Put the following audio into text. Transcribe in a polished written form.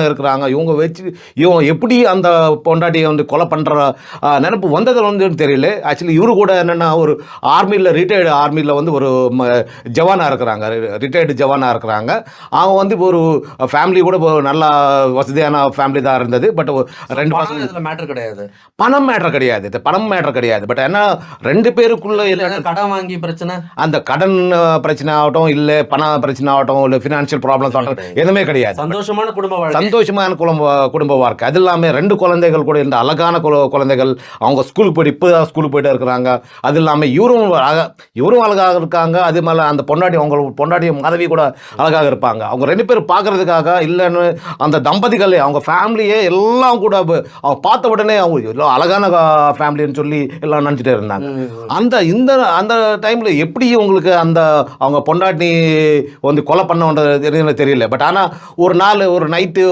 இருக்கிறாங்க. இவங்க எப்படி அந்த பொண்டாட்டிய கொலை பண்ற நெனப்பு வந்தது தெரியல. ஆக்சுவலி இவரு கூட என்னன்னா, ஒரு ரிட்டயர்டு ஆர்மில ஒரு ஜவானா இருக்கிறாங்க. ரிட்டயர்டு ஜவானா இருக்கிறாங்க. அவங்க ஒரு ஃபேமிலி கூட நல்லா வசதியான ஃபேமிலி தான் இருந்தது. பட் 2 பணம் பசங்க. இதுல மேட்டர் கிடையாது. பணம் மேட்டர் கிடையாது. பணம் மேட்டர் கிடையாது. பட் என்ன 2 பேருக்குள்ள கடன் வாங்கி பிரச்சனை. அந்த கடன் பிரச்சனை ஆகட்டும், இல்ல பண பிரச்சனை ஆகட்டும், இல்ல ஃபினான்ஷியல் ப்ராப்ளம்ஸ் ஆகட்டும், எதுவுமே கிடையாது. சந்தோஷமான குடும்ப வாழ்க்கை. சந்தோஷமான குடும்ப வாழ்க்கை. அது இல்லாம 2 குழந்தைகள் கூட இந்த அழகான குழந்தைகள். அவங்க இப்பதான் ஸ்கூலுக்கு போயிட்டு இருக்கிறாங்க. அது இல்லாம இவரும் அழகாக இருக்காங்க. அது மேல அந்த பொண்டாட்டி மாதவி கூட அழகாக இருப்பாங்க. அவங்க 2 பேரும் பார்க்கறதுக்காக இல்லைன்னு அந்த தம்பதிகளே, அவங்க ஃபேமிலியே எல்லாம் கூட அவங்க பார்த்த உடனே அவங்க எல்லாம் அழகான ஃபேமிலின்னு சொல்லி எல்லாம் நினச்சிட்டே இருந்தாங்க. அந்த டைம்ல எப்படி உங்களுக்கு அவங்க பொண்டாட்டி கொலை பண்ண தெரியல. பட் ஆனால் ஒரு நாள் ஒரு நைட்டு